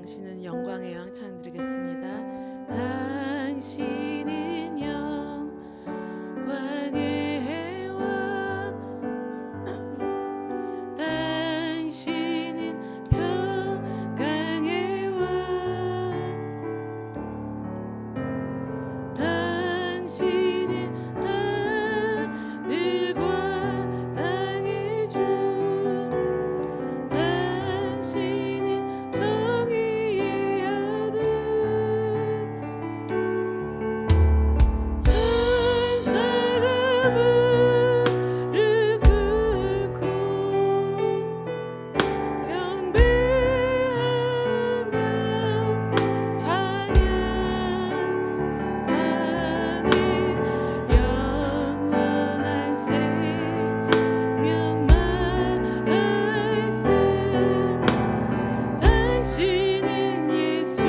당신은 영광의 왕 찬양드리겠습니다. 당신은 영광의 왕, 당신은 평강의 왕, 당신은 하늘과 땅의 주, 당신은 정의의 아들, 천사가 무릎 꿇고 경배하며 찬양하는 영원한 생명 말씀, 당신은 예수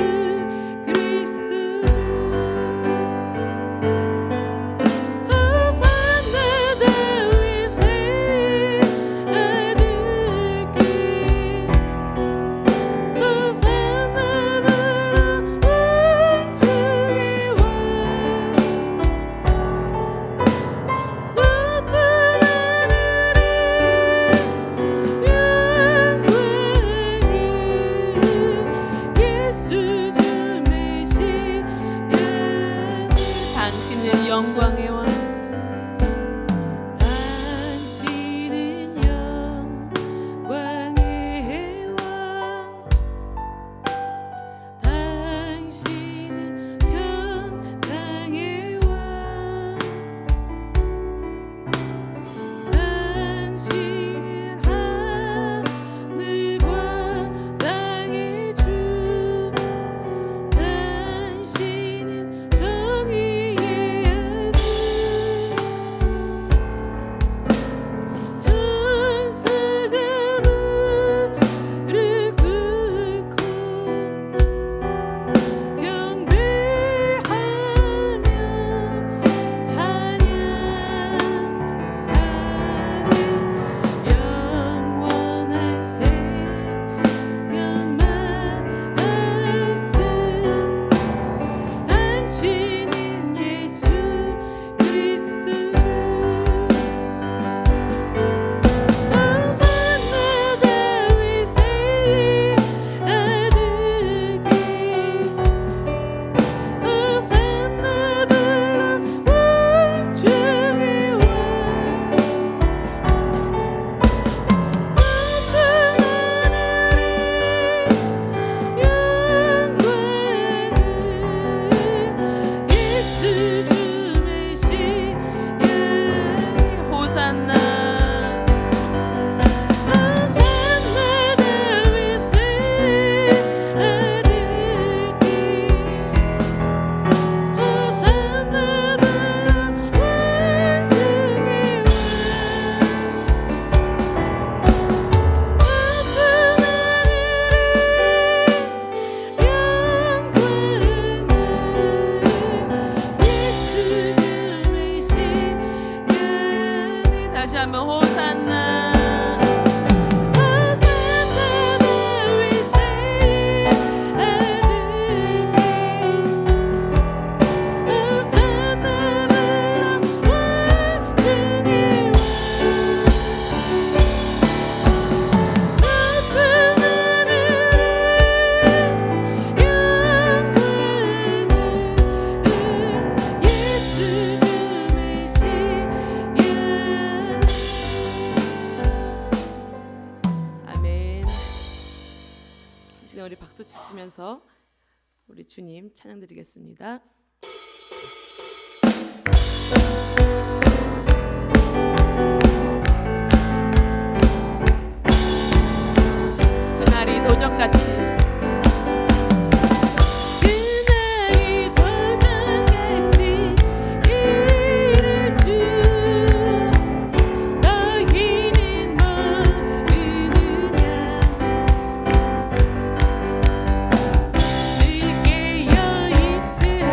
그리스도 주. 호산나 다윗의 아들께, 호산나 불러 왕중의 왕, 높은 하늘에 영광을 예수 주 메시아. 당신은 영광의 왕, 당신은 영광의 왕, 당신은 평강의 왕, 당신은 하늘과 땅의 주, 당신은 정의의 아들, 천사가 무릎 꿇고 경배하며 찬양하는 영원한 생명 말씀, 당신은 예수 그리스도 주. 호산나 다윗의 아들께, 호산나 불러 왕중의 왕, 높은 하늘에 영광을 예수 주 메시아. 호산나, 호산나 다윗의 아들께, 호산나 불러 왕중의 왕, 높은 하늘에 영광을 예수 주 메시아. 다시 한번 호산나, 호산나 다윗의 아들께, 호산나 불러 왕중의 왕, 높은 하늘에 영광을 예수 주 메시아. 아멘. 이 시간 우리 박수 치시면서 우리 주님 찬양드리겠습니다. 그날이 도적같이, 그날이 도적같이 이를 줄 너희는 모르느냐. 늘 깨어 있으라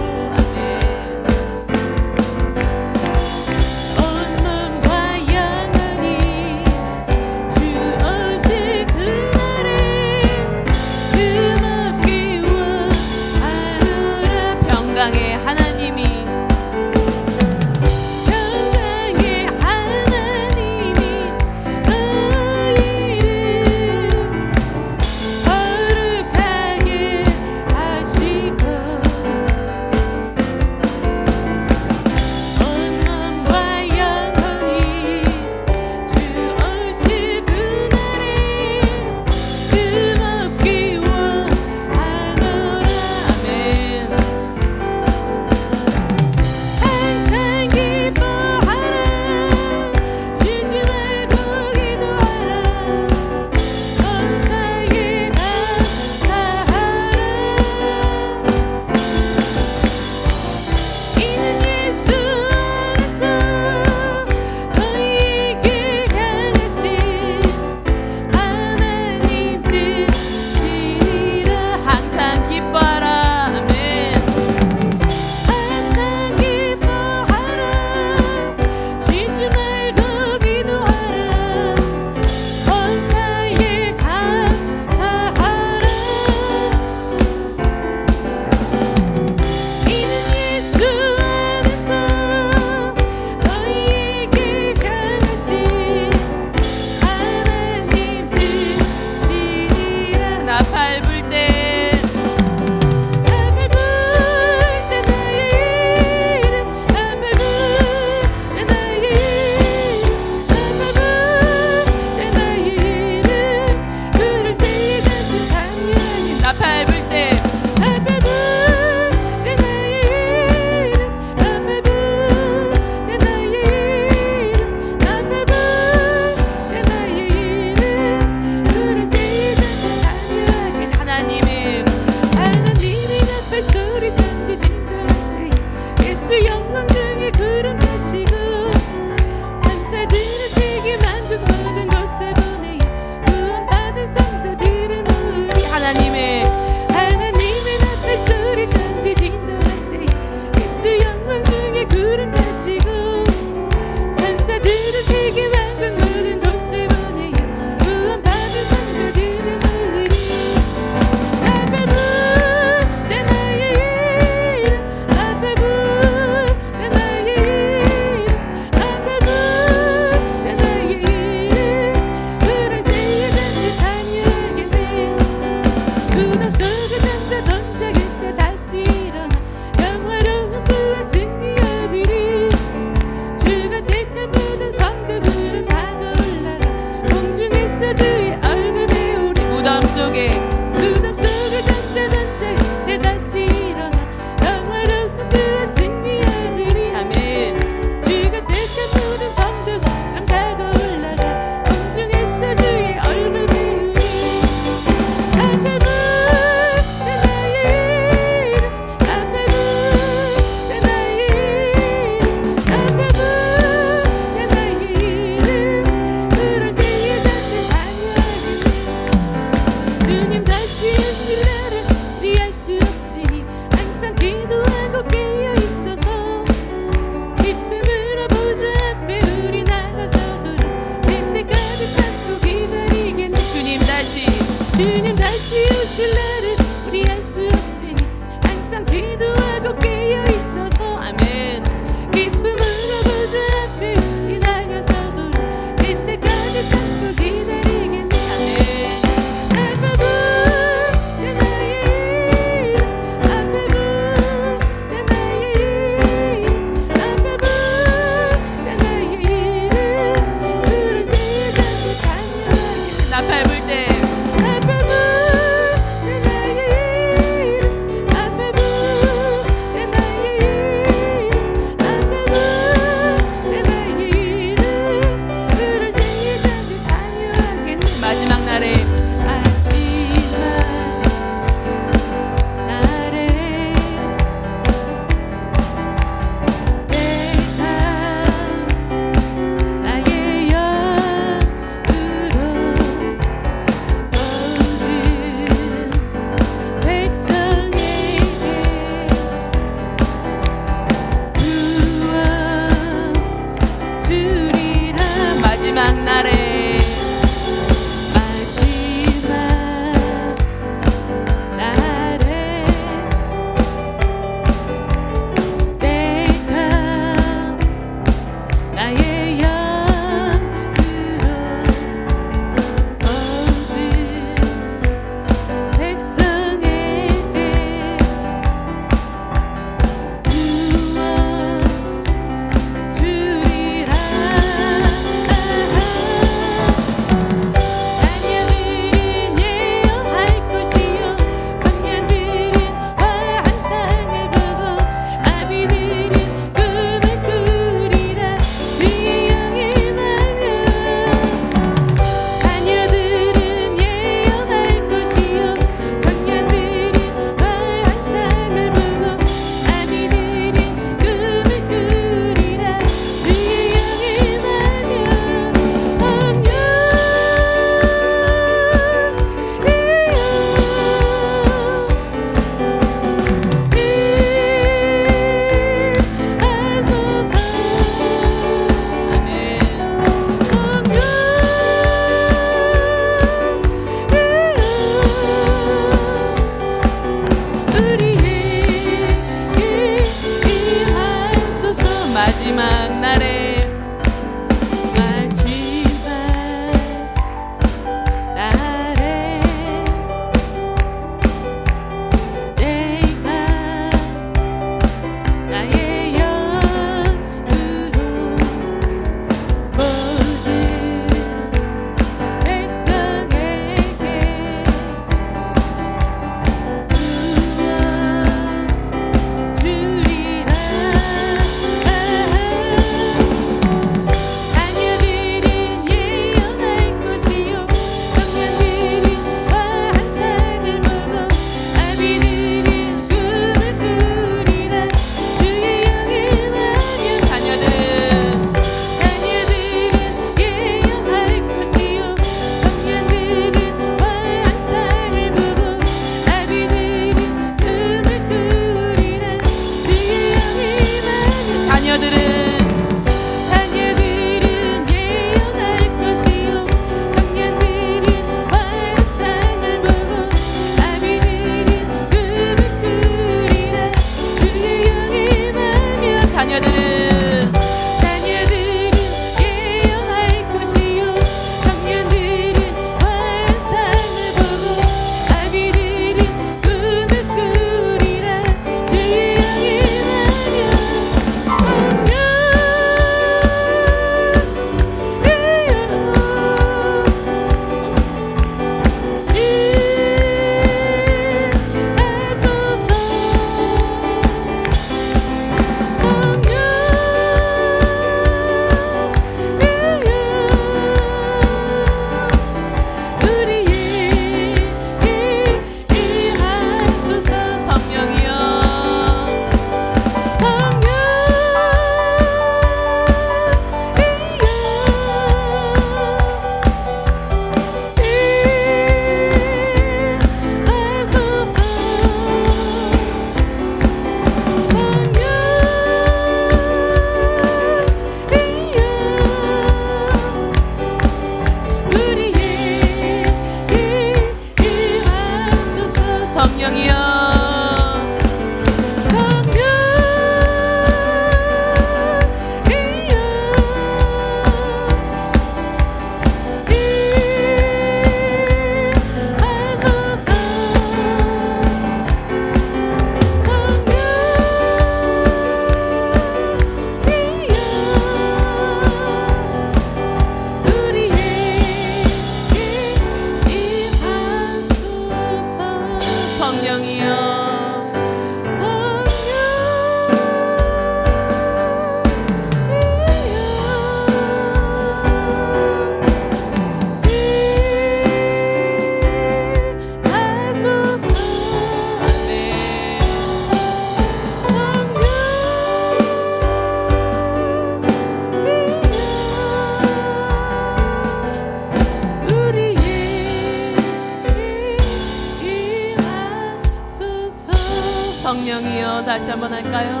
성령이여 다시 한번 할까요?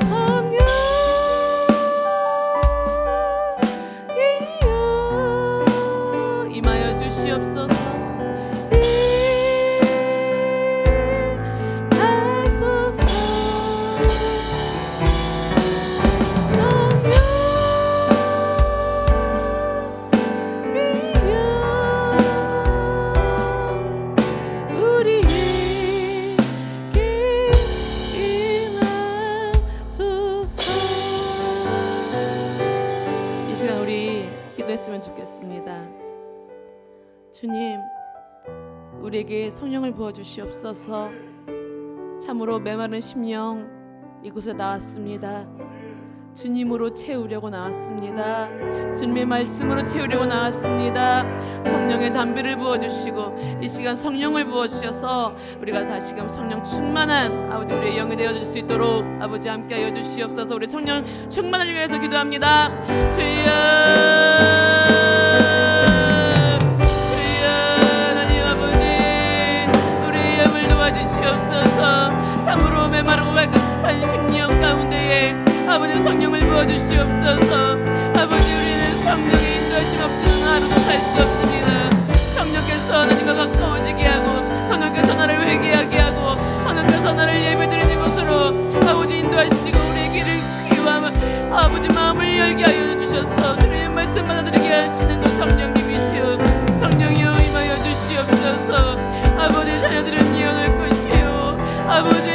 성령이여 임하여 주시옵소서. 기도했으면 좋겠습니다. 주님, 우리에게 성령을 부어주시옵소서. 참으로 메마른 심령 이곳에 나왔습니다. 주님으로 채우려고 나왔습니다. 주님의 말씀으로 채우려고 나왔습니다. 성령의 담비를 부어주시고 이 시간 성령을 부어주셔서 우리가 다시금 성령 충만한 아버지 우리의 영이 되어줄 수 있도록 아버지 함께하여 주시옵소서. 우리 성령 충만을 위해서 기도합니다. 주여, 주여, 하나님 아버지 우리의 영을 도와주시옵소서. 참으로 메마르고 갈급한 심령 가운데에 아버지 성령을 부어주시옵소서. 아버지 우리는 성령의 인도하심 없이는 하루도 살 수 없습니다. 성령께서 하나님과 가까워지게 하고 성령께서 나를 회개하게 하고 성령께서 나를 예배드리는 곳으로 아버지 인도하시고 우리의 귀를 귀와 아버지 마음을 열게 하여 주셔서 주님의 말씀 받아들이게 하시는 그 성령님이시여 성령이여 임하여 주시옵소서. 아버지 자녀들은 예언할 것이요 아버지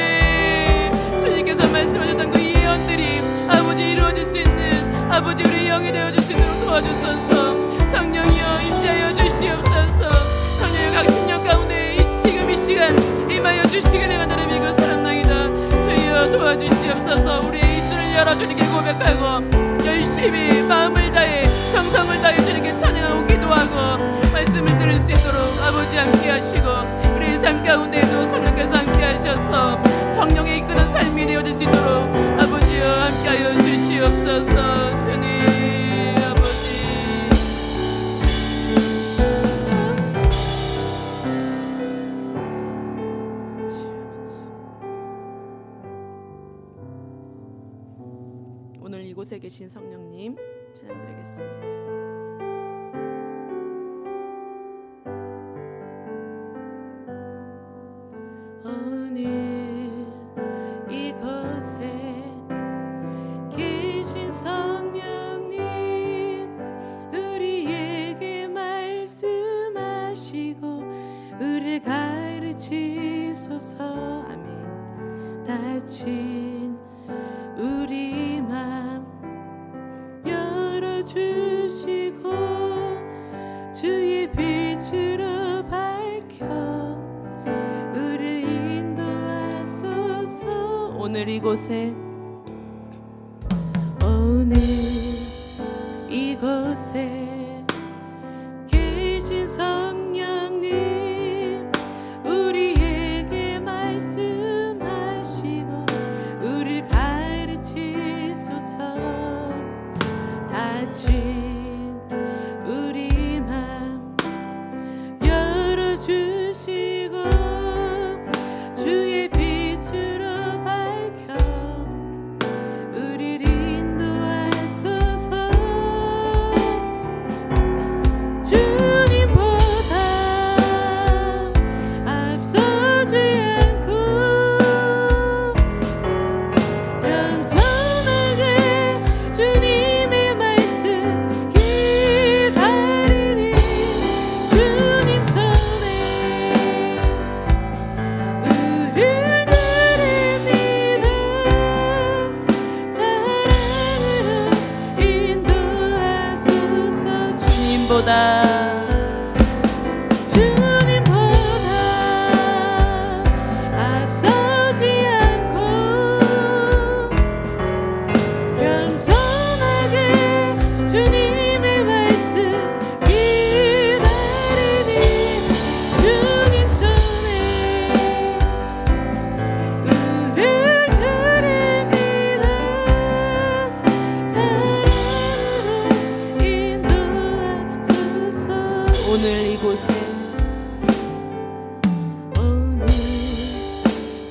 주님께서 말씀하셨던 그 예언들이 아버지 이루어질 수 있는 아버지 우리 영이 되어줄 수 있도록 도와주소서. 성령이여 임재하여 주시옵소서. 성령의 각 심령 가운데 지금 이 시간 임하여 주시기를 간절히 믿고 사랑나이다. 주여 도와주시옵소서. 우리의 입술을 열어 주님께 고백하고 열심히 마음을 다해 정성을 다해 주님께 찬양하고 기도하고 말씀을 들을 수 있도록 아버지 함께 하시고 우리의 삶 가운데에도 성령께서 함께 하셔서 성령의 이끄는 삶이 되어질 수 있도록 아버지여 함께하여 주시옵소서. 주님 아버지 오늘 이곳에 계신 성령님 찬양드리겠습니다. 가르치소서. 아멘. 다친 우리 맘 열어주시고 주의 빛으로 밝혀 우리를 인도하소서. 오늘 이곳에 계신 성령님 우리에게 말씀하시고 우리를 가르치소서. 다친 우리 맘 열어주시고 주의 빛으로 밝혀 우리를 인도하소서.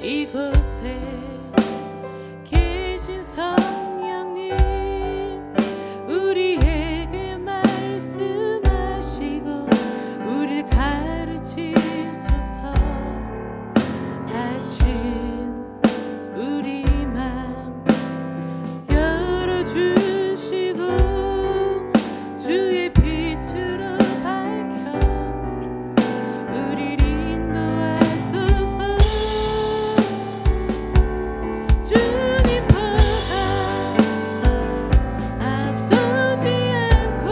이곳에 계신 성령님 우리에게 말씀하시고 우리를 가르치소서. 닫힌 우리 맘 열어주시고 주의 빛으로 밝혀 우리를 인도하소서. 주님보다 앞서지 않고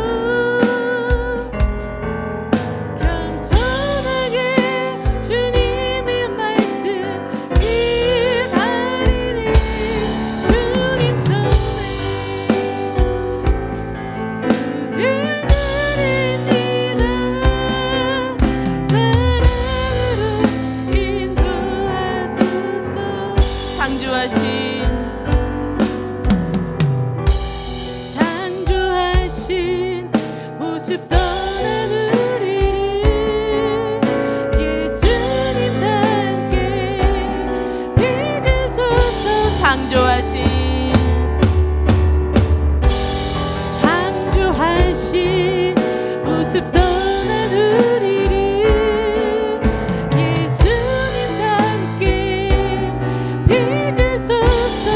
겸손하게 주님의 말씀 기다리니 주님 손에 창조하신 모습 떠난 우리를 예수님 함께 빚으소서. 창조하신 모습 떠난 우리를 예수님 함께 빚으소서.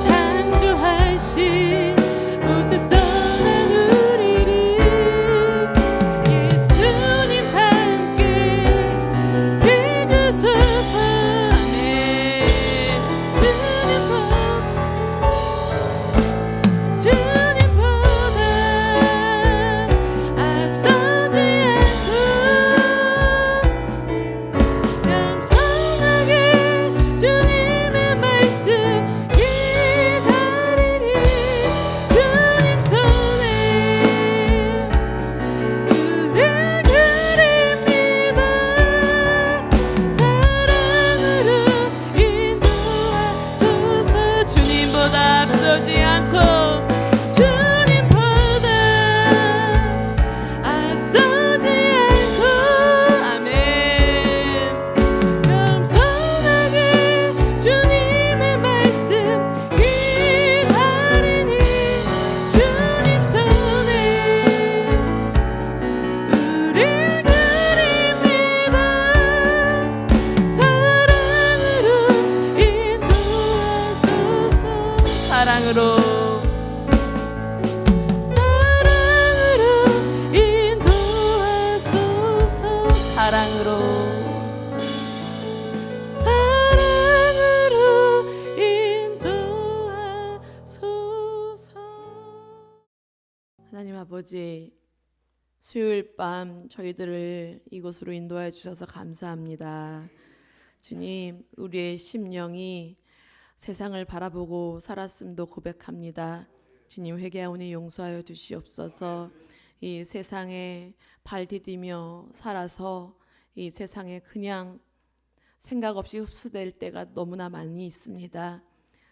창조하신 모습 떠난 우리를 예수님 함께 빚으소서. 아멘. 주님보다 앞서지 않고 겸손하게 주님의 말씀 기다리니 주님 손에 우리 드립니다. 사랑으로 인도하소서. 주님보다 앞서지 않고 주님보다 앞서지 않고 아멘. 겸손하게 주님의 말씀 기다리니 주님 손에 우리 드립니다. 사랑으로 인도하소서. 사랑으로 인도하소서. 사랑으로 인도하소서. 하나님 아버지, 수요일 밤 저희들을 이곳으로 인도해 주셔서 감사합니다. 주님, 우리의 심령이 세상을 바라보고 살았음도 고백합니다. 주님, 회개하오니 용서하여 주시옵소서. 이 세상에 발 디디며 살아서 이 세상에 그냥 생각 없이 흡수될 때가 너무나 많이 있습니다.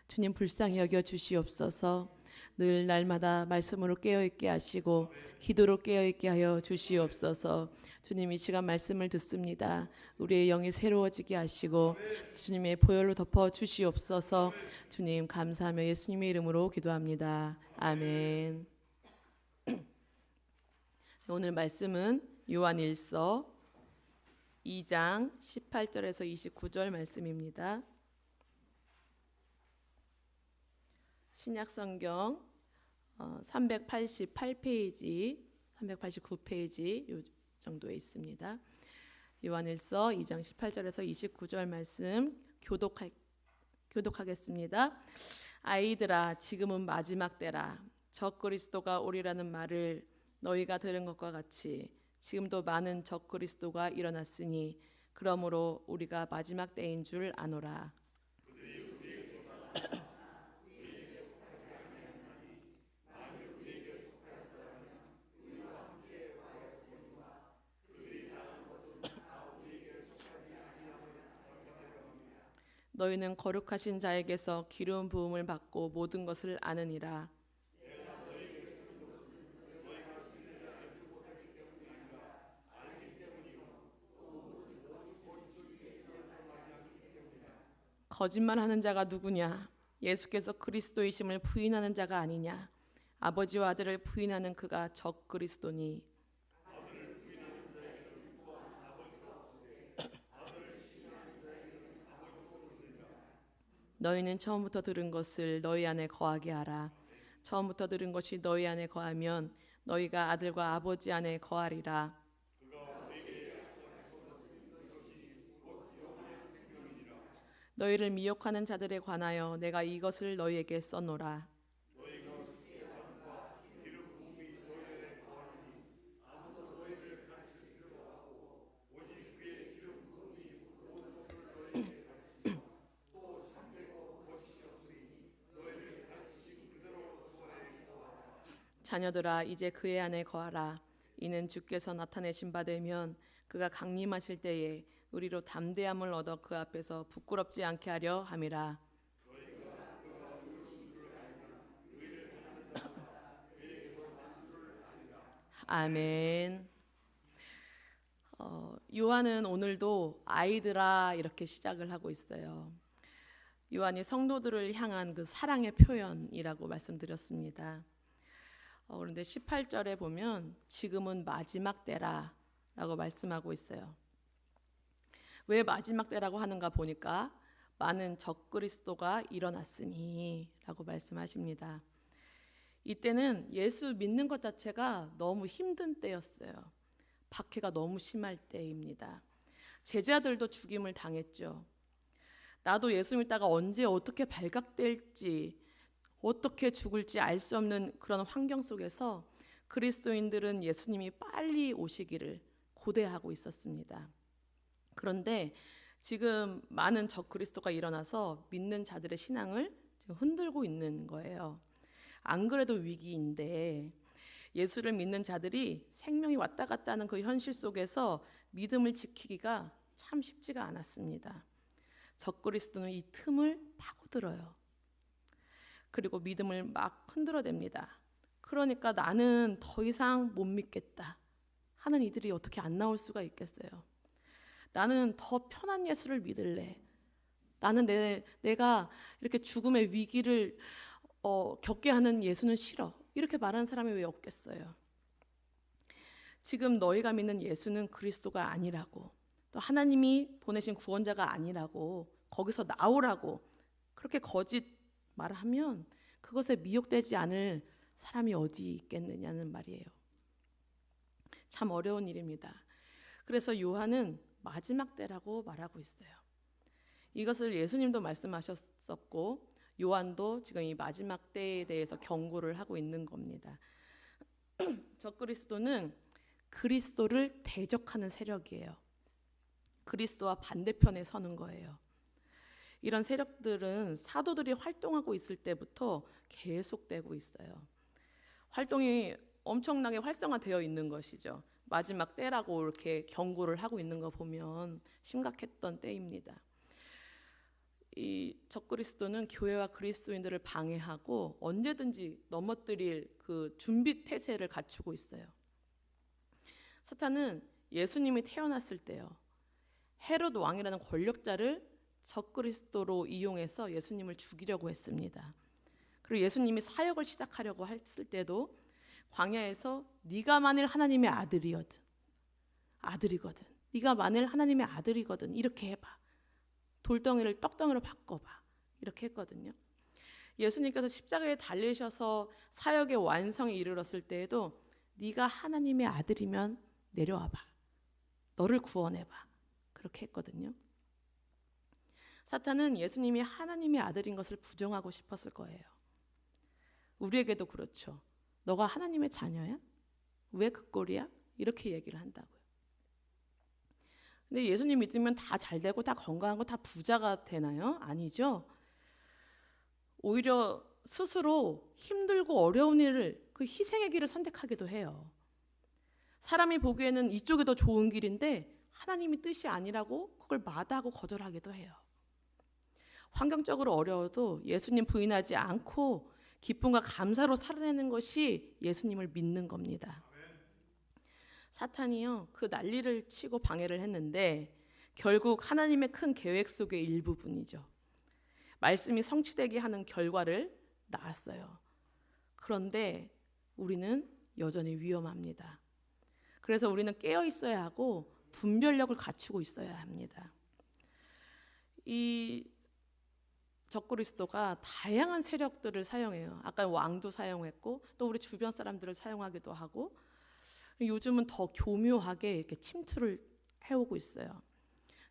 주님, 불쌍히 여겨 주시옵소서. 늘 날마다 말씀으로 깨어있게 하시고 기도로 깨어있게 하여 주시옵소서. 주님, 이 시간 말씀을 듣습니다. 우리의 영이 새로워지게 하시고 주님의 보혈로 덮어 주시옵소서. 주님, 감사하며 예수님의 이름으로 기도합니다. 아멘. 오늘 말씀은 요한일서 2장 18절에서 29절 말씀입니다. 신약성경 388페이지, 389페이지 요 정도에 있습니다. 요한일서 2장 18절에서 29절 말씀 교독하겠습니다. 아이들아, 지금은 마지막 때라. 적그리스도가 오리라는 말을 너희가 들은 것과 같이 지금도 많은 적그리스도가 일어났으니 그러므로 우리가 마지막 때인 줄 아노라. 너희는 거룩하신 자에게서 기름 부음을 받고 모든 것을 아느니라. 거짓말하는 자가 누구냐? 예수께서 그리스도이심을 부인하는 자가 아니냐? 아버지와 아들을 부인하는 그가 적그리스도니. 너희는 처음부터 들은 것을 너희 안에 거하게 하라. 처음부터 들은 것이 너희 안에 거하면 너희가 아들과 아버지 안에 거하리라. 너희를 미혹하는 자들에 관하여 내가 이것을 너희에게 써노라. 자녀들아 이제 그의 안에 거하라. 이는 주께서 나타내신 바 되면 그가 강림하실 때에 우리로 담대함을 얻어 그 앞에서 부끄럽지 않게 하려 함이라. 아멘. 요한은 오늘도 아이들아 이렇게 시작을 하고 있어요. 요한이 성도들을 향한 그 사랑의 표현이라고 말씀드렸습니다. 그런데 18절에 보면 지금은 마지막 때라 라고 말씀하고 있어요. 왜 마지막 때라고 하는가 보니까 많은 적그리스도가 일어났으니 라고 말씀하십니다. 이때는 예수 믿는 것 자체가 너무 힘든 때였어요. 박해가 너무 심할 때입니다. 제자들도 죽임을 당했죠. 나도 예수 믿다가 언제 어떻게 발각될지 어떻게 죽을지 알 수 없는 그런 환경 속에서 그리스도인들은 예수님이 빨리 오시기를 고대하고 있었습니다. 그런데 지금 많은 적그리스도가 일어나서 믿는 자들의 신앙을 지금 흔들고 있는 거예요. 안 그래도 위기인데 예수를 믿는 자들이 생명이 왔다 갔다 하는 그 현실 속에서 믿음을 지키기가 참 쉽지가 않았습니다. 적그리스도는 이 틈을 파고들어요. 그리고 믿음을 막 흔들어댑니다. 그러니까 나는 더 이상 못 믿겠다 하는 이들이 어떻게 안 나올 수가 있겠어요. 나는 더 편한 예수를 믿을래. 나는 내가 이렇게 죽음의 위기를 겪게 하는 예수는 싫어. 이렇게 말하는 사람이 왜 없겠어요. 지금 너희가 믿는 예수는 그리스도가 아니라고, 또 하나님이 보내신 구원자가 아니라고, 거기서 나오라고 그렇게 거짓 말하면 그것에 미혹되지 않을 사람이 어디 있겠느냐는 말이에요. 참 어려운 일입니다. 그래서 요한은 마지막 때라고 말하고 있어요. 이것을 예수님도 말씀하셨었고 요한도 지금 이 마지막 때에 대해서 경고를 하고 있는 겁니다. 적그리스도는 그리스도를 대적하는 세력이에요. 그리스도와 반대편에 서는 거예요. 이런 세력들은 사도들이 활동하고 있을 때부터 계속되고 있어요. 활동이 엄청나게 활성화되어 있는 것이죠. 마지막 때라고 이렇게 경고를 하고 있는 거 보면 심각했던 때입니다. 이 적그리스도는 교회와 그리스도인들을 방해하고 언제든지 넘어뜨릴 그 준비 태세를 갖추고 있어요. 사탄은 예수님이 태어났을 때요, 헤롯 왕이라는 권력자를 적그리스도로 이용해서 예수님을 죽이려고 했습니다. 그리고 예수님이 사역을 시작하려고 했을 때도 광야에서 네가 만일 하나님의 아들이거든, 네가 만일 하나님의 아들이거든 이렇게 해봐, 돌덩이를 떡덩이로 바꿔봐 이렇게 했거든요. 예수님께서 십자가에 달리셔서 사역의 완성에 이르렀을 때에도 네가 하나님의 아들이면 내려와봐, 너를 구원해봐 그렇게 했거든요. 사탄은 예수님이 하나님의 아들인 것을 부정하고 싶었을 거예요. 우리에게도 그렇죠. 너가 하나님의 자녀야? 왜 그 꼴이야? 이렇게 얘기를 한다고요. 근데 예수님 믿으면 다 잘되고 다 건강하고 다 부자가 되나요? 아니죠. 오히려 스스로 힘들고 어려운 일을, 그 희생의 길을 선택하기도 해요. 사람이 보기에는 이쪽이 더 좋은 길인데 하나님이 뜻이 아니라고 그걸 마다하고 거절하기도 해요. 환경적으로 어려워도 예수님 부인하지 않고 기쁨과 감사로 살아내는 것이 예수님을 믿는 겁니다. 사탄이요, 그 난리를 치고 방해를 했는데 결국 하나님의 큰 계획 속의 일부분이죠. 말씀이 성취되게 하는 결과를 낳았어요. 그런데 우리는 여전히 위험합니다. 그래서 우리는 깨어 있어야 하고 분별력을 갖추고 있어야 합니다. 이 적그리스도가 다양한 세력들을 사용해요. 아까 왕도 사용했고 또 우리 주변 사람들을 사용하기도 하고, 요즘은 더 교묘하게 이렇게 침투를 해오고 있어요.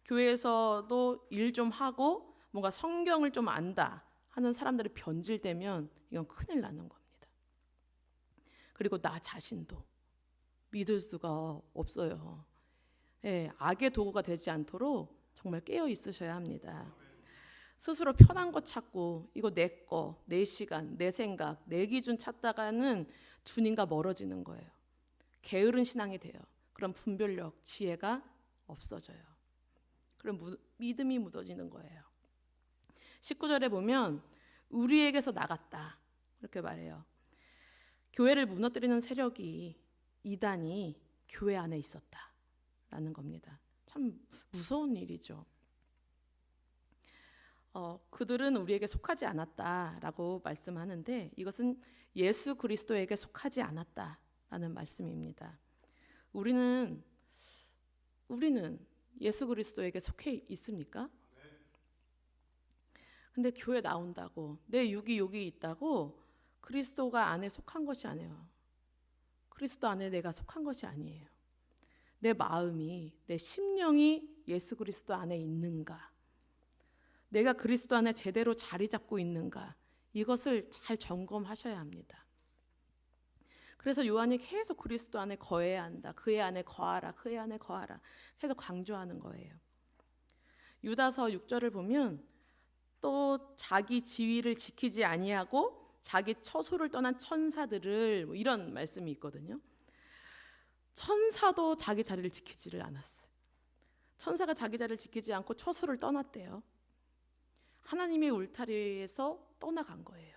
교회에서도 일 좀 하고 뭔가 성경을 좀 안다 하는 사람들이 변질되면 이건 큰일 나는 겁니다. 그리고 나 자신도 믿을 수가 없어요. 예, 악의 도구가 되지 않도록 정말 깨어 있으셔야 합니다. 스스로 편한 거 찾고 이거 내 거, 내 시간, 내 생각, 내 기준 찾다가는 주님과 멀어지는 거예요. 게으른 신앙이 돼요. 그럼 분별력, 지혜가 없어져요. 그럼 믿음이 묻어지는 거예요. 19절에 보면 우리에게서 나갔다 이렇게 말해요. 교회를 무너뜨리는 세력이, 이단이 교회 안에 있었다라는 겁니다. 참 무서운 일이죠. 그들은 우리에게 속하지 않았다라고 말씀하는데 이것은 예수 그리스도에게 속하지 않았다라는 말씀입니다. 우리는 예수 그리스도에게 속해 있습니까? 근데 교회 나온다고 내 육이 여기 있다고 그리스도가 안에 속한 것이 아니에요. 그리스도 안에 내가 속한 것이 아니에요. 내 마음이, 내 심령이 예수 그리스도 안에 있는가, 내가 그리스도 안에 제대로 자리 잡고 있는가, 이것을 잘 점검하셔야 합니다. 그래서 요한이 계속 그리스도 안에 거해야 한다, 그의 안에 거하라, 그의 안에 거하라 계속 강조하는 거예요. 유다서 6절을 보면 또 자기 지위를 지키지 아니하고 자기 처소를 떠난 천사들을, 이런 말씀이 있거든요. 천사도 자기 자리를 지키지를 않았어요. 천사가 자기 자리를 지키지 않고 처소를 떠났대요. 하나님의 울타리에서 떠나간 거예요.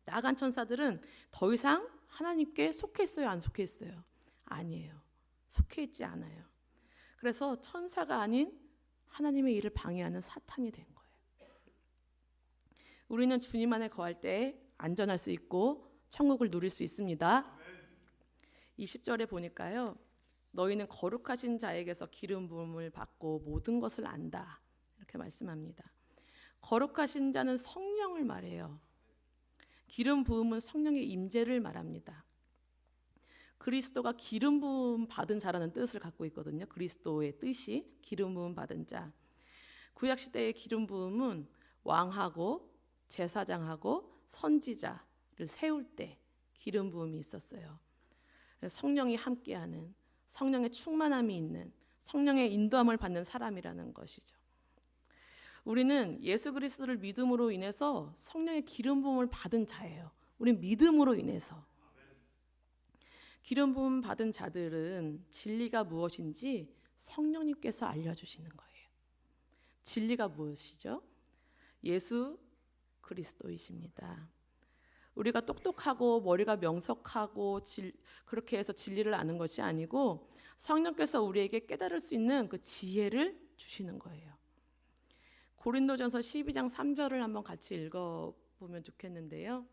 나간 천사들은 더 이상 하나님께 속해 있어요, 안 속해 있어요? 아니에요. 속해 있지 않아요. 그래서 천사가 아닌 하나님의 일을 방해하는 사탄이 된 거예요. 우리는 주님 안에 거할 때 안전할 수 있고 천국을 누릴 수 있습니다. 20절에 보니까요, 너희는 거룩하신 자에게서 기름 부음을 받고 모든 것을 안다 이렇게 말씀합니다. 거룩하신 자는 성령을 말해요. 기름 부음은 성령의 임재를 말합니다. 그리스도가 기름 부음 받은 자라는 뜻을 갖고 있거든요. 그리스도의 뜻이 기름 부음 받은 자. 구약 시대의 기름 부음은 왕하고 제사장하고 선지자를 세울 때 기름 부음이 있었어요. 성령이 함께하는, 성령의 충만함이 있는, 성령의 인도함을 받는 사람이라는 것이죠. 우리는 예수 그리스도를 믿음으로 인해서 성령의 기름 부음을 받은 자예요. 우리는 믿음으로 인해서. 기름 부음 받은 자들은 진리가 무엇인지 성령님께서 알려주시는 거예요. 진리가 무엇이죠? 예수 그리스도이십니다. 우리가 똑똑하고 머리가 명석하고 그렇게 해서 진리를 아는 것이 아니고 성령께서 우리에게 깨달을 수 있는 그 지혜를 주시는 거예요. 고린도전서 12장 3절을 한번 같이 읽어보면 좋겠는데요.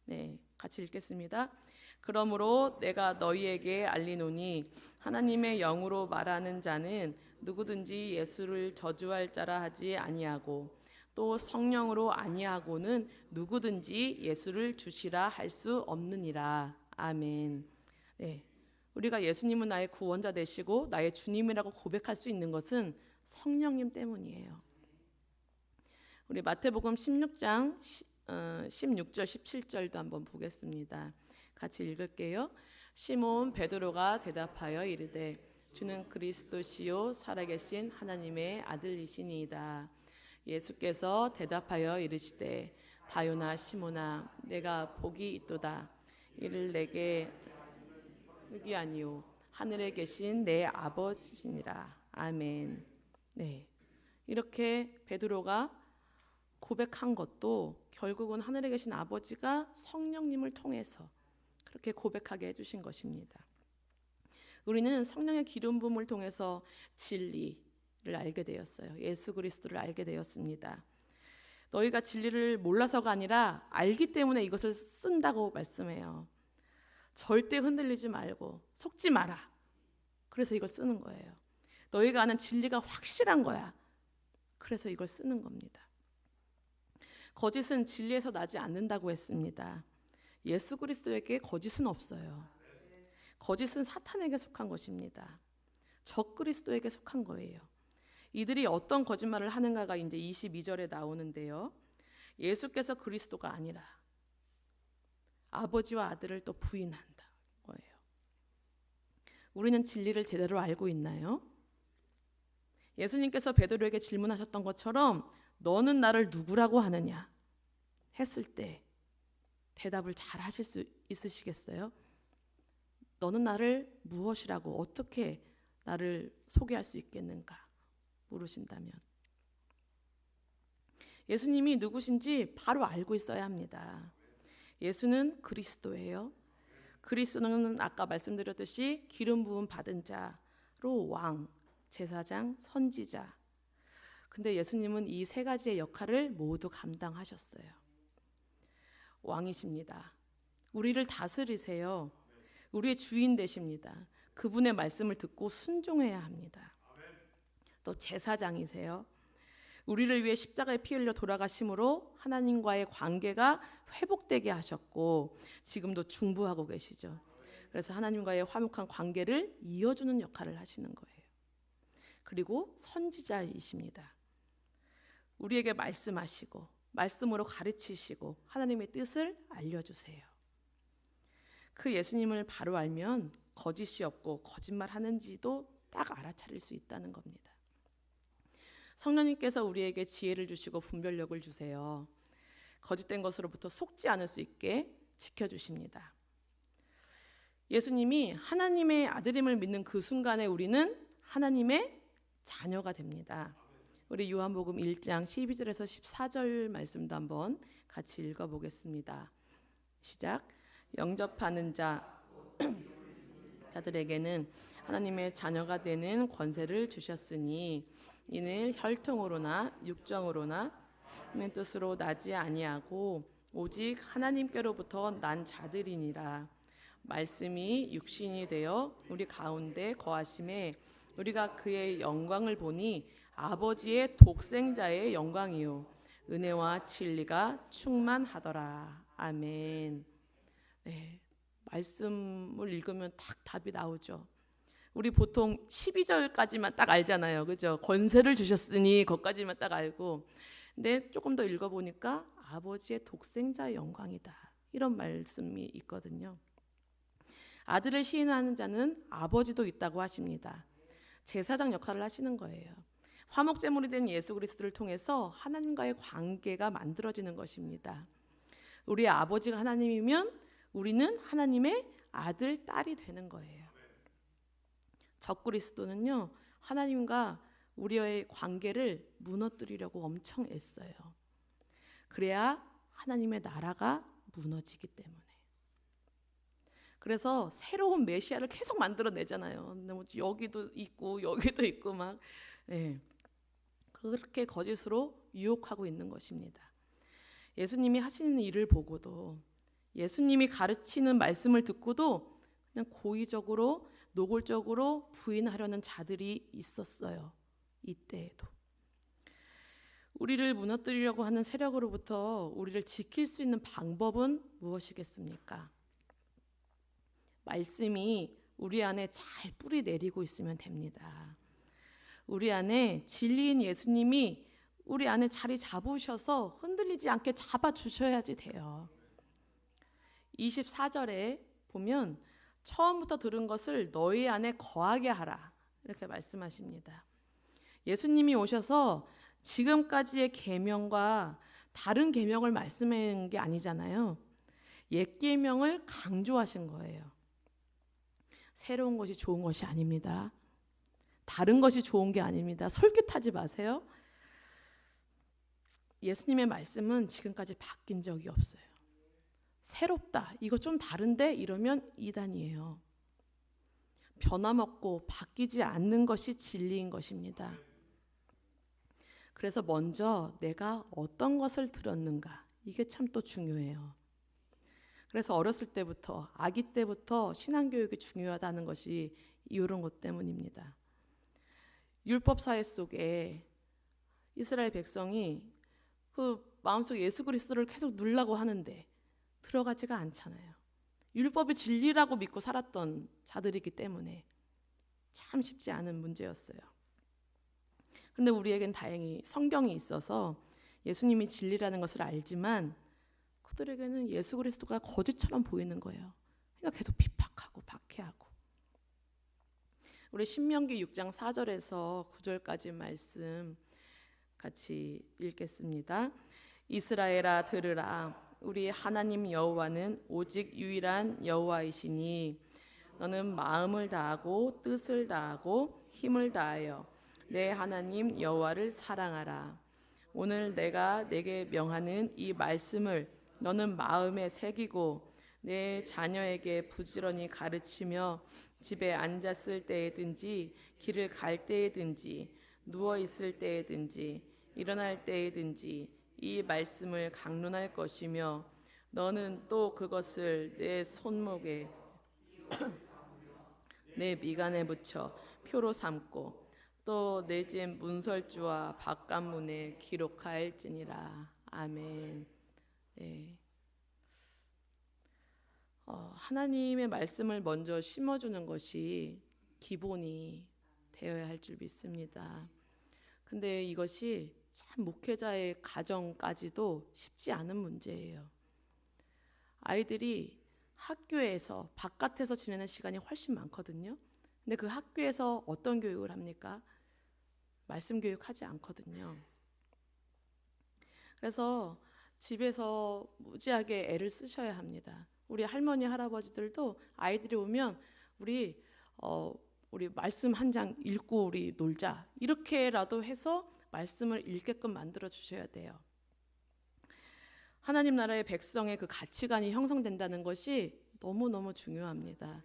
네, 같이 읽겠습니다. 그러므로 내가 너희에게 알리노니 하나님의 영으로 말하는 자는 누구든지 예수를 저주할 자라 하지 아니하고 또 성령으로 아니하고는 누구든지 예수를 주시라 할 수 없느니라. 아멘. 네, 우리가 예수님은 나의 구원자 되시고 나의 주님이라고 고백할 수 있는 것은 성령님 때문이에요. 우리 마태복음 16장 16절 17절도 한번 보겠습니다. 같이 읽을게요. 시몬 베드로가 대답하여 이르되 주는 그리스도시요 살아계신 하나님의 아들이시니이다. 예수께서 대답하여 이르시되 바요나 시몬아 내가 복이 있도다. 이를 내게 흑이 아니요 하늘에 계신 내 아버지시니라. 아멘. 네, 이렇게 베드로가 고백한 것도 결국은 하늘에 계신 아버지가 성령님을 통해서 그렇게 고백하게 해주신 것입니다. 우리는 성령의 기름 부음을 통해서 진리, 알게 되었어요. 예수 그리스도를 알게 되었습니다. 너희가 진리를 몰라서가 아니라 알기 때문에 이것을 쓴다고 말씀해요. 절대 흔들리지 말고 속지 마라. 그래서 이걸 쓰는 거예요. 너희가 아는 진리가 확실한 거야. 그래서 이걸 쓰는 겁니다. 거짓은 진리에서 나지 않는다고 했습니다. 예수 그리스도에게 거짓은 없어요. 거짓은 사탄에게 속한 것입니다. 적 그리스도에게 속한 거예요. 이들이 어떤 거짓말을 하는가가 이제 22절에 나오는데요. 예수께서 그리스도가 아니라 아버지와 아들을 또 부인한다 거예요. 우리는 진리를 제대로 알고 있나요? 예수님께서 베드로에게 질문하셨던 것처럼 너는 나를 누구라고 하느냐 했을 때 대답을 잘 하실 수 있으시겠어요? 너는 나를 무엇이라고 어떻게 나를 소개할 수 있겠는가 물으신다면 예수님이 누구신지 바로 알고 있어야 합니다. 예수는 그리스도예요. 그리스도는 아까 말씀드렸듯이 기름 부음 받은 자로 왕, 제사장, 선지자. 근데 예수님은 이 세 가지의 역할을 모두 감당하셨어요. 왕이십니다. 우리를 다스리세요. 우리의 주인 되십니다. 그분의 말씀을 듣고 순종해야 합니다. 또 제사장이세요. 우리를 위해 십자가에 피 흘려 돌아가심으로 하나님과의 관계가 회복되게 하셨고 지금도 중보하고 계시죠. 그래서 하나님과의 화목한 관계를 이어주는 역할을 하시는 거예요. 그리고 선지자이십니다. 우리에게 말씀하시고 말씀으로 가르치시고 하나님의 뜻을 알려주세요. 그 예수님을 바로 알면 거짓이 없고 거짓말하는지도 딱 알아차릴 수 있다는 겁니다. 성령님께서 우리에게 지혜를 주시고 분별력을 주세요. 거짓된 것으로부터 속지 않을 수 있게 지켜주십니다. 예수님이 하나님의 아들임을 믿는 그 순간에 우리는 하나님의 자녀가 됩니다. 우리 요한복음 1장 12절에서 14절 말씀도 한번 같이 읽어보겠습니다. 시작. 영접하는 자들에게는 하나님의 자녀가 되는 권세를 주셨으니 이는 혈통으로나 육정으로나 하나님의 뜻으로 나지 아니하고 오직 하나님께로부터 난 자들이니라. 말씀이 육신이 되어 우리 가운데 거하심에 우리가 그의 영광을 보니 아버지의 독생자의 영광이요 은혜와 진리가 충만하더라. 아멘. 네, 말씀을 읽으면 딱 답이 나오죠. 우리 보통 12절까지만 딱 알잖아요. 그죠? 권세를 주셨으니 거기까지만 딱 알고. 근데 조금 더 읽어보니까 아버지의 독생자의 영광이다. 이런 말씀이 있거든요. 아들을 시인하는 자는 아버지도 있다고 하십니다. 제사장 역할을 하시는 거예요. 화목제물이 된 예수 그리스도를 통해서 하나님과의 관계가 만들어지는 것입니다. 우리의 아버지가 하나님이면 우리는 하나님의 아들, 딸이 되는 거예요. 적 그리스도는요, 하나님과 우리의 관계를 무너뜨리려고 엄청 애써요. 그래야 하나님의 나라가 무너지기 때문에. 그래서 새로운 메시아를 계속 만들어내잖아요. 여기도 있고 여기도 있고 막 그렇게 거짓으로 유혹하고 있는 것입니다. 예수님이 하시는 일을 보고도 예수님이 가르치는 말씀을 듣고도 그냥 고의적으로 노골적으로 부인하려는 자들이 있었어요. 이때에도. 우리를 무너뜨리려고 하는 세력으로부터 우리를 지킬 수 있는 방법은 무엇이겠습니까? 말씀이 우리 안에 잘 뿌리 내리고 있으면 됩니다. 우리 안에 진리인 예수님이 우리 안에 자리 잡으셔서 흔들리지 않게 잡아주셔야지 돼요. 24절에 보면 처음부터 들은 것을 너희 안에 거하게 하라 이렇게 말씀하십니다. 예수님이 오셔서 지금까지의 계명과 다른 계명을 말씀한 게 아니잖아요. 옛 계명을 강조하신 거예요. 새로운 것이 좋은 것이 아닙니다. 다른 것이 좋은 게 아닙니다. 솔깃하지 마세요. 예수님의 말씀은 지금까지 바뀐 적이 없어요. 새롭다, 이거 좀 다른데 이러면 이단이에요. 변함없고 바뀌지 않는 것이 진리인 것입니다. 그래서 먼저 내가 어떤 것을 들었는가, 이게 참 또 중요해요. 그래서 어렸을 때부터, 아기 때부터 신앙교육이 중요하다는 것이 이런 것 때문입니다. 율법 사회 속에 이스라엘 백성이 그 마음속에 예수 그리스도를 계속 누리려고 하는데 들어가지가 않잖아요. 율법이 진리라고 믿고 살았던 자들이기 때문에 참 쉽지 않은 문제였어요. 그런데 우리에겐 다행히 성경이 있어서 예수님이 진리라는 것을 알지만 그들에게는 예수 그리스도가 거짓처럼 보이는 거예요. 그러니까 계속 핍박하고 박해하고. 우리 신명기 6장 4절에서 9절까지 말씀 같이 읽겠습니다. 이스라엘아 들으라. 우리 하나님 여호와는 오직 유일한 여호와이시니 너는 마음을 다하고 뜻을 다하고 힘을 다하여 내 하나님 여호와를 사랑하라. 오늘 내가 내게 명하는 이 말씀을 너는 마음에 새기고 내 자녀에게 부지런히 가르치며 집에 앉았을 때에든지 길을 갈 때에든지 누워 있을 때에든지 일어날 때에든지 이 말씀을 강론할 것이며 너는 또 그것을 내 손목에 내 미간에 붙여 표로 삼고 또 내 집 문설주와 바깥문에 기록할지니라. 아멘. 네. 하나님의 말씀을 먼저 심어주는 것이 기본이 되어야 할 줄 믿습니다. 근데 이것이 참 목회자의 가정까지도 쉽지 않은 문제예요. 아이들이 학교에서 바깥에서 지내는 시간이 훨씬 많거든요. 근데 그 학교에서 어떤 교육을 합니까? 말씀 교육하지 않거든요. 그래서 집에서 무지하게 애를 쓰셔야 합니다. 우리 할머니 할아버지들도 아이들이 오면 우리 말씀 한 장 읽고 우리 놀자 이렇게라도 해서 말씀을 읽게끔 만들어 주셔야 돼요. 하나님 나라의 백성의 그 가치관이 형성된다는 것이 너무너무 중요합니다.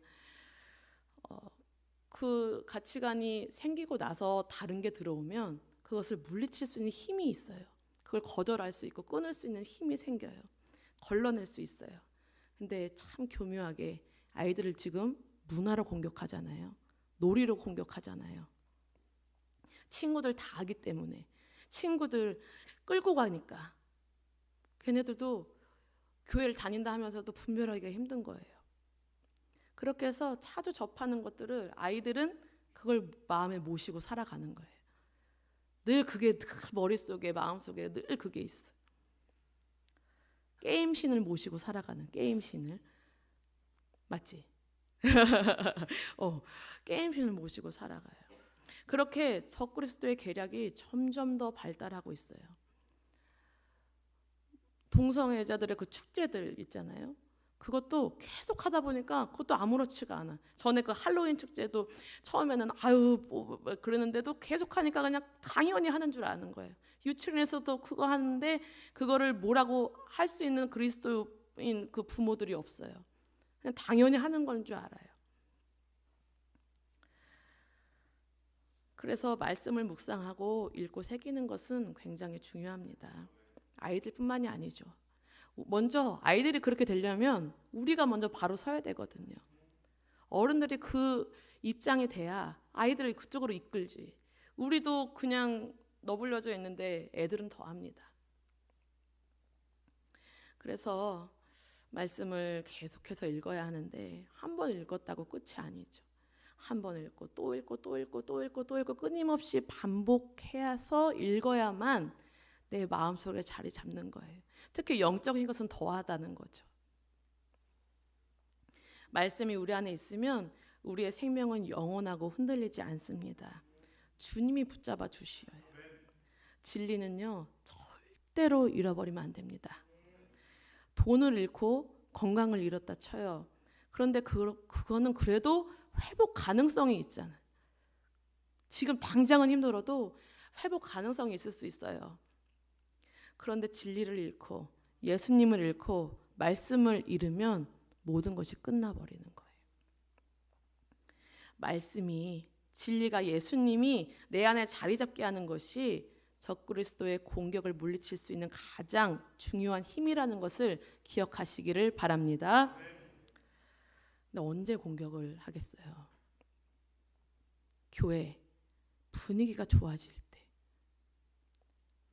그 가치관이 생기고 나서 다른 게 들어오면 그것을 물리칠 수 있는 힘이 있어요. 그걸 거절할 수 있고 끊을 수 있는 힘이 생겨요. 걸러낼 수 있어요. 근데 참 교묘하게 아이들을 지금 문화로 공격하잖아요. 놀이로 공격하잖아요. 친구들 다 하기 때문에 친구들 끌고 가니까 걔네들도 교회를 다닌다 하면서도 분별하기가 힘든 거예요. 그렇게 해서 자주 접하는 것들을 아이들은 그걸 마음에 모시고 살아가는 거예요. 늘 그게 늘 머릿속에 마음속에 늘 그게 있어. 게임신을 모시고 살아가는 게임신을 맞지? 게임신을 모시고 살아가요. 그렇게 적그리스도의 계략이 점점 더 발달하고 있어요. 동성애자들의 그 축제들 있잖아요. 그것도 계속 하다 보니까 그것도 아무렇지가 않아. 전에 그 할로윈 축제도 처음에는 그러는데도 계속 하니까 그냥 당연히 하는 줄 아는 거예요. 유치원에서도 그거 하는데 그거를 뭐라고 할 수 있는 그리스도인 그 부모들이 없어요. 그냥 당연히 하는 건 줄 알아요. 그래서 말씀을 묵상하고 읽고 새기는 것은 굉장히 중요합니다. 아이들뿐만이 아니죠. 먼저 아이들이 그렇게 되려면 우리가 먼저 바로 서야 되거든요. 어른들이 그 입장이 돼야 아이들을 그쪽으로 이끌지. 우리도 그냥 너불려져 있는데 애들은 더 합니다. 그래서 말씀을 계속해서 읽어야 하는데 한 번 읽었다고 끝이 아니죠. 한 번 읽고 또 읽고 또 읽고 또 읽고 또 읽고 끊임없이 반복해서 읽어야만 내 마음속에 자리 잡는 거예요. 특히 영적인 것은 더하다는 거죠. 말씀이 우리 안에 있으면 우리의 생명은 영원하고 흔들리지 않습니다. 주님이 붙잡아 주시어요. 진리는요 절대로 잃어버리면 안 됩니다. 돈을 잃고 건강을 잃었다 쳐요. 그런데 그거는 그래도 회복 가능성이 있잖아요. 지금 당장은 힘들어도 회복 가능성이 있을 수 있어요. 그런데 진리를 잃고 예수님을 잃고 말씀을 잃으면 모든 것이 끝나버리는 거예요. 말씀이 진리가 예수님이 내 안에 자리 잡게 하는 것이 적그리스도의 공격을 물리칠 수 있는 가장 중요한 힘이라는 것을 기억하시기를 바랍니다. 근데 언제 공격을 하겠어요? 교회 분위기가 좋아질 때,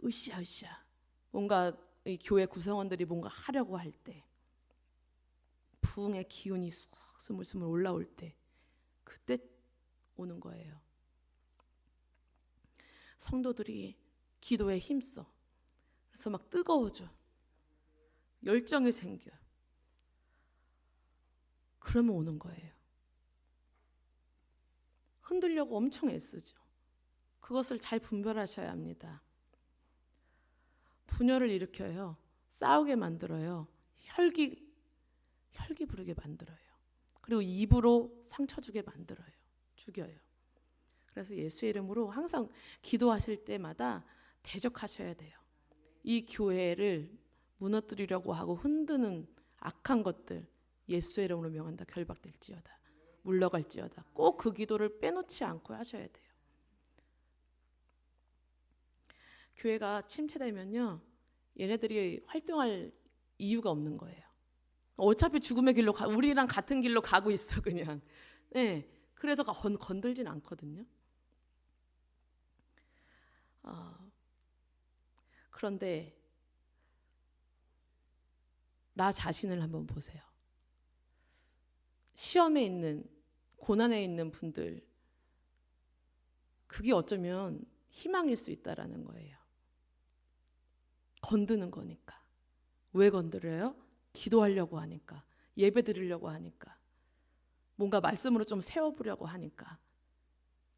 으쌰으쌰 뭔가 이 교회 구성원들이 뭔가 하려고 할 때, 부흥의 기운이 쏙 스물스물 올라올 때, 그때 오는 거예요. 성도들이 기도에 힘써. 그래서 막 뜨거워져. 열정이 생겨. 그러면 오는 거예요. 흔들려고 엄청 애쓰죠. 그것을 잘 분별하셔야 합니다. 분열을 일으켜요. 싸우게 만들어요. 혈기 부르게 만들어요. 그리고 입으로 상처 주게 만들어요. 죽여요. 그래서 예수의 이름으로 항상 기도하실 때마다 대적하셔야 돼요. 이 교회를 무너뜨리려고 하고 흔드는 악한 것들 예수의 이름으로 명한다. 결박될지어다. 물러갈지어다. 꼭 그 기도를 빼놓지 않고 하셔야 돼요. 교회가 침체되면요, 얘네들이 활동할 이유가 없는 거예요. 어차피 죽음의 길로 우리랑 같은 길로 가고 있어 그냥. 네, 그래서 건들진 않거든요. 그런데 나 자신을 한번 보세요. 시험에 있는, 고난에 있는 분들, 그게 어쩌면 희망일 수 있다라는 거예요. 건드는 거니까. 왜 건드려요? 기도하려고 하니까, 예배 드리려고 하니까, 뭔가 말씀으로 좀 세워보려고 하니까,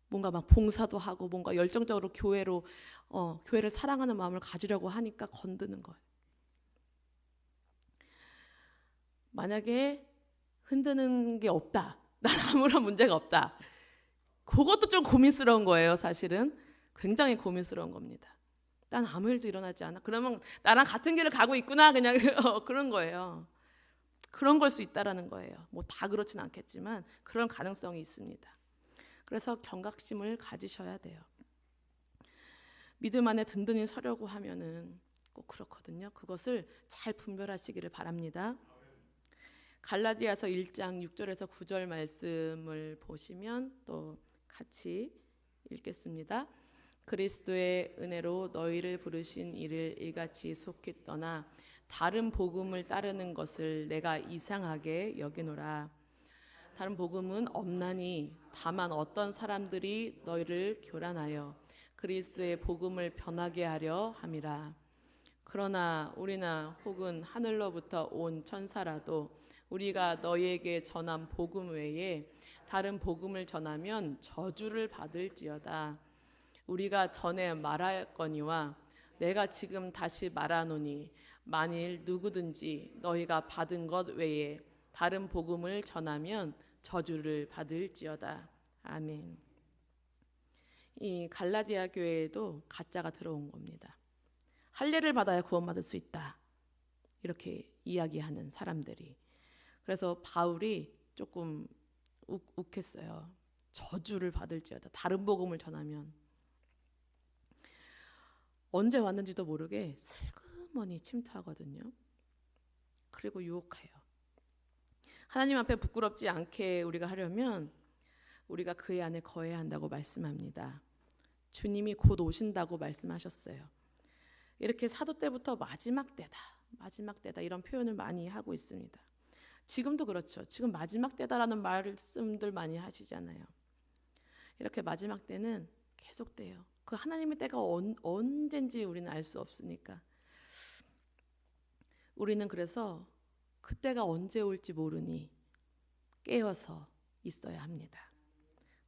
뭔가 막 봉사도 하고 뭔가 열정적으로 교회를 사랑하는 마음을 가지려고 하니까 건드는 거예요. 만약에 흔드는 게 없다, 난 아무런 문제가 없다, 그것도 좀 고민스러운 거예요. 사실은 굉장히 고민스러운 겁니다. 난 아무 일도 일어나지 않아. 그러면 나랑 같은 길을 가고 있구나, 그냥 그런 거예요. 그런 걸 수 있다라는 거예요. 뭐 다 그렇진 않겠지만 그런 가능성이 있습니다. 그래서 경각심을 가지셔야 돼요. 믿음 안에 든든히 서려고 하면은 꼭 그렇거든요. 그것을 잘 분별하시기를 바랍니다. 갈라디아서 1장 6절에서 9절 말씀을 보시면 또 같이 읽겠습니다. 그리스도의 은혜로 너희를 부르신 이를 이같이 속히 떠나 다른 복음을 따르는 것을 내가 이상하게 여기노라. 다른 복음은 없나니 다만 어떤 사람들이 너희를 교란하여 그리스도의 복음을 변하게 하려 함이라. 그러나 우리나 혹은 하늘로부터 온 천사라도 우리가 너희에게 전한 복음 외에 다른 복음을 전하면 저주를 받을지어다. 우리가 전에 말하였거니와 내가 지금 다시 말하노니 만일 누구든지 너희가 받은 것 외에 다른 복음을 전하면 저주를 받을지어다. 아멘. 이 갈라디아 교회에도 가짜가 들어온 겁니다. 할례를 받아야 구원받을 수 있다, 이렇게 이야기하는 사람들이. 그래서 바울이 조금 욱했어요. 저주를 받을지어다. 다른 복음을 전하면. 언제 왔는지도 모르게 슬그머니 침투하거든요. 그리고 유혹해요. 하나님 앞에 부끄럽지 않게 우리가 하려면 우리가 그의 안에 거해야 한다고 말씀합니다. 주님이 곧 오신다고 말씀하셨어요. 이렇게 사도 때부터 마지막 때다 이런 표현을 많이 하고 있습니다. 지금도 그렇죠. 지금 마지막 때다라는 말씀들 많이 하시잖아요. 이렇게 마지막 때는 계속돼요. 그 하나님의 때가 언젠지 우리는 알 수 없으니까. 우리는 그래서 그때가 언제 올지 모르니 깨어서 있어야 합니다.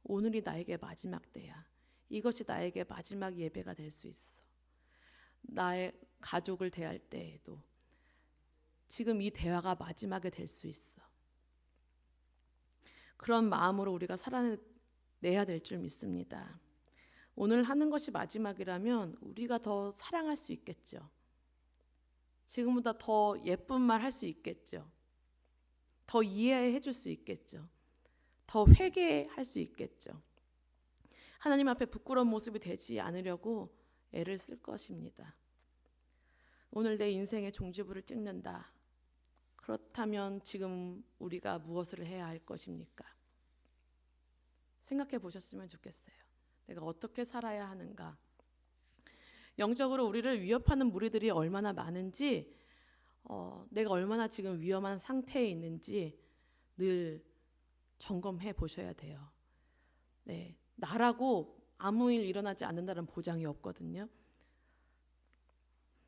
오늘이 나에게 마지막 때야. 이것이 나에게 마지막 예배가 될 수 있어. 나의 가족을 대할 때에도 지금 이 대화가 마지막에 될 수 있어. 그런 마음으로 우리가 살아내야 될 줄 믿습니다. 오늘 하는 것이 마지막이라면 우리가 더 사랑할 수 있겠죠. 지금보다 더 예쁜 말 할 수 있겠죠. 더 이해해 줄 수 있겠죠. 더 회개할 수 있겠죠. 하나님 앞에 부끄러운 모습이 되지 않으려고 애를 쓸 것입니다. 오늘 내 인생의 종지부를 찍는다. 그렇다면 지금 우리가 무엇을 해야 할 것입니까? 생각해 보셨으면 좋겠어요. 내가 어떻게 살아야 하는가? 영적으로 우리를 위협하는 무리들이 얼마나 많은지, 내가 얼마나 지금 위험한 상태에 있는지 늘 점검해 보셔야 돼요. 네, 나라고 아무 일 일어나지 않는다는 보장이 없거든요.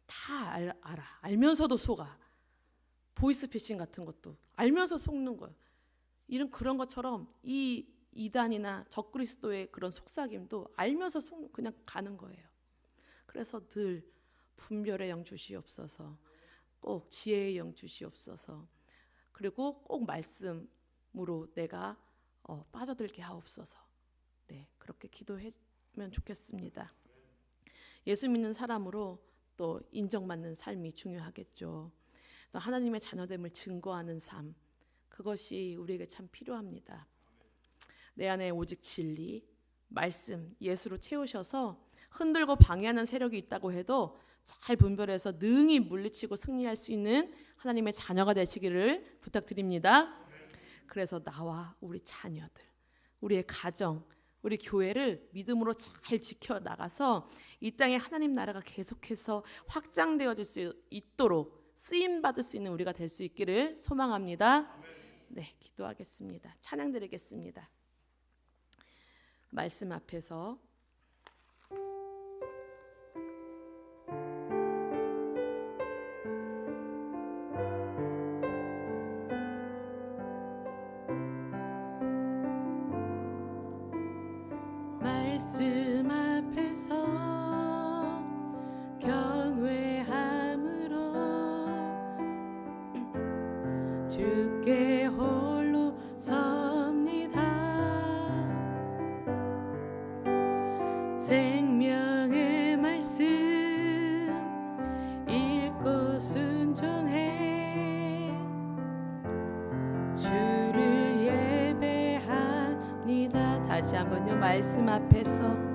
다 알아. 알면서도 속아. 보이스피싱 같은 것도 알면서 속는 거예요. 그런 것처럼 이 이단이나 적그리스도의 그런 속삭임도 알면서 그냥 가는 거예요. 그래서 늘 분별의 영 주시옵소서, 꼭 지혜의 영 주시옵소서, 그리고 꼭 말씀으로 내가 빠져들게 하옵소서. 네, 그렇게 기도하면 좋겠습니다. 예수 믿는 사람으로 또 인정받는 삶이 중요하겠죠. 또 하나님의 자녀됨을 증거하는 삶, 그것이 우리에게 참 필요합니다. 내 안에 오직 진리, 말씀, 예수로 채우셔서 흔들고 방해하는 세력이 있다고 해도 잘 분별해서 능히 물리치고 승리할 수 있는 하나님의 자녀가 되시기를 부탁드립니다. 그래서 나와 우리 자녀들, 우리의 가정, 우리 교회를 믿음으로 잘 지켜나가서 이 땅에 하나님 나라가 계속해서 확장되어질 수 있도록 쓰임받을 수 있는 우리가 될 수 있기를 소망합니다. 네, 기도하겠습니다. 찬양 드리겠습니다. 말씀 앞에서 말씀 앞에서 경외함으로 주께 홀로 섭니다. 생명의 말씀 읽고 순종해 주를 예배합니다. 다시 한번요. 말씀 앞에서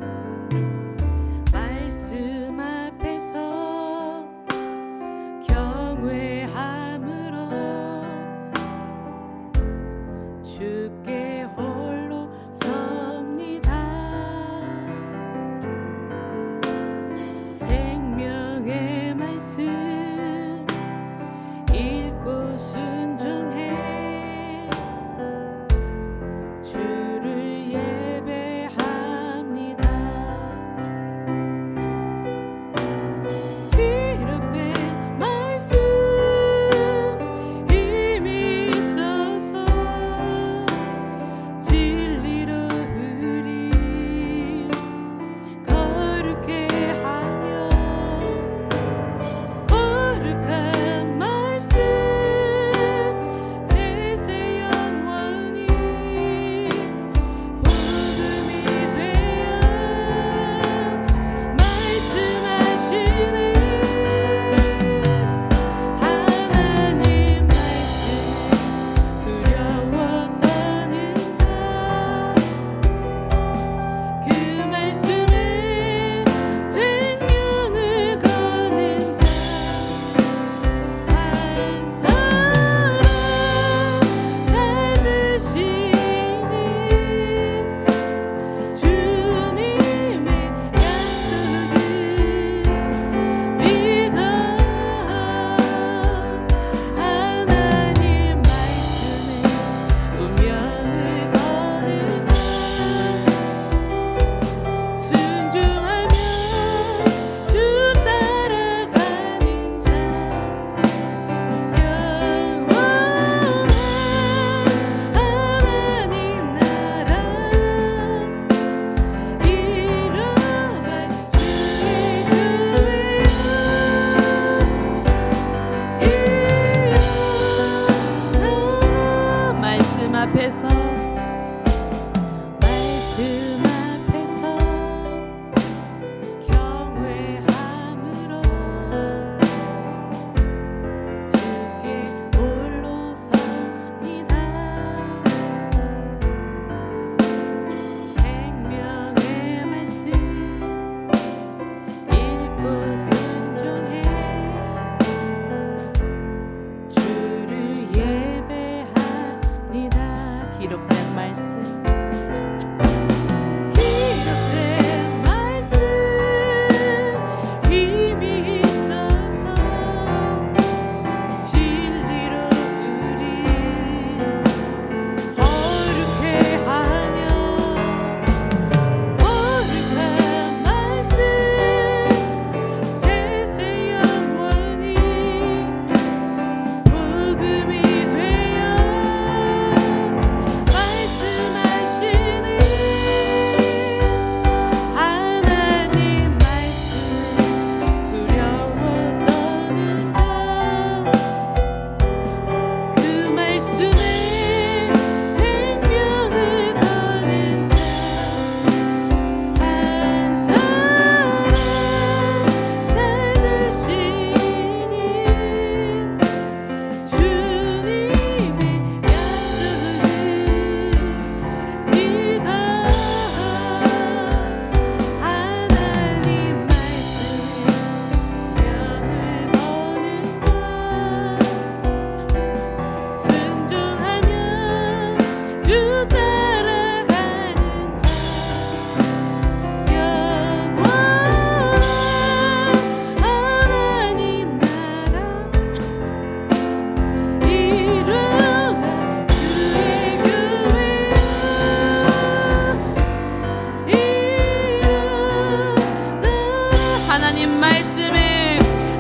경외함으로 주께 홀로 섭니다. 생명의 말씀 읽고 순종해 주를 예배합니다.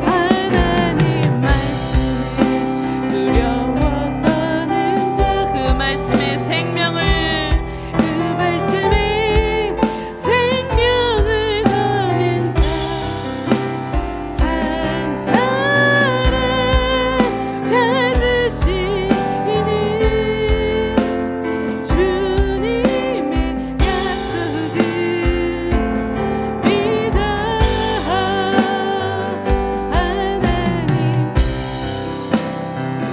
하나님 말씀에 두려워 떠는 자 그 말씀에 생명을 거는 자 한 사람 찾으시는 주님의 약속을 믿어 하나님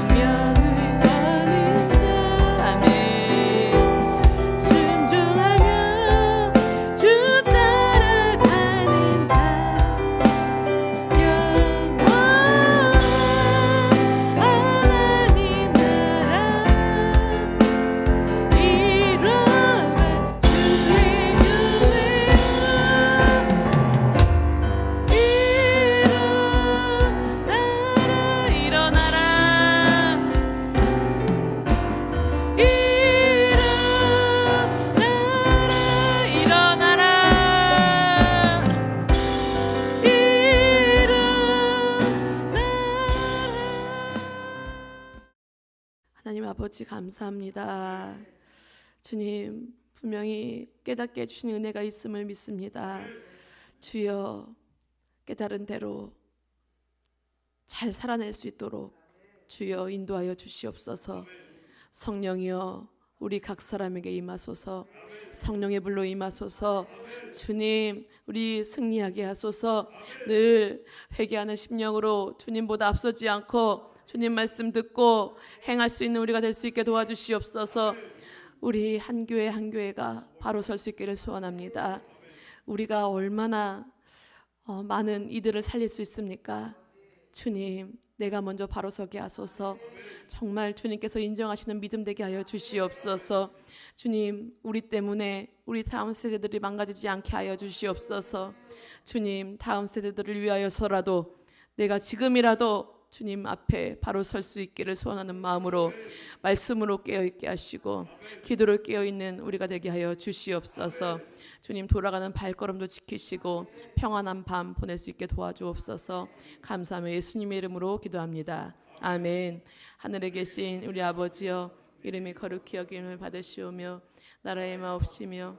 운명을 거는 자 아멘 순종하며 주 따라가는 자 영원한 하나님 나라 이뤄갈 주의 유에 일어나라 하나님 아버지 감사합니다. 주님 분명히 깨닫게 해주신 은혜가 있음을 믿습니다. 주여 깨달은 대로 잘 살아낼 수 있도록 주여 인도하여 주시옵소서. 성령이여 우리 각 사람에게 임하소서. 성령의 불로 임하소서. 주님 우리 승리하게 하소서. 늘 회개하는 심령으로 주님보다 앞서지 않고 주님 말씀 듣고 행할 수 있는 우리가 될 수 있게 도와주시옵소서. 우리 한 교회 한 교회가 바로 설 수 있기를 소원합니다. 우리가 얼마나 많은 이들을 살릴 수 있습니까? 주님 내가 먼저 바로 서게 하소서. 정말 주님께서 인정하시는 믿음 되게 하여 주시옵소서. 주님 우리 때문에 우리 다음 세대들이 망가지지 않게 하여 주시옵소서. 주님 다음 세대들을 위하여서라도 내가 지금이라도 주님 앞에 바로 설 수 있기를 소원하는 마음으로 말씀으로 깨어있게 하시고 기도로 깨어있는 우리가 되게 하여 주시옵소서. 주님 돌아가는 발걸음도 지키시고 평안한 밤 보낼 수 있게 도와주옵소서. 감사하며 예수님의 이름으로 기도합니다. 아멘. 하늘에 계신 우리 아버지여 이름이 거룩히 여김을 받으시오며 나라의 마옵시며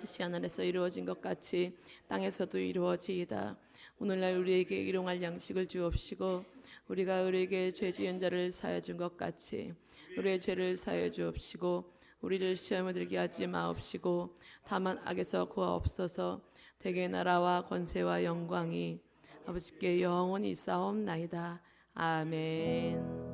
뜻이 하늘에서 이루어진 것 같이 땅에서도 이루어지이다. 오늘날 우리에게 일용할 양식을 주옵시고 우리가 우리에게 죄 지은 자를 사하여 준 것 같이 우리의 죄를 사하여 주옵시고 우리를 시험에 들게 하지 마옵시고 다만 악에서 구하옵소서. 대개 나라와 권세와 영광이 아버지께 영원히 있사옵나이다. 아멘.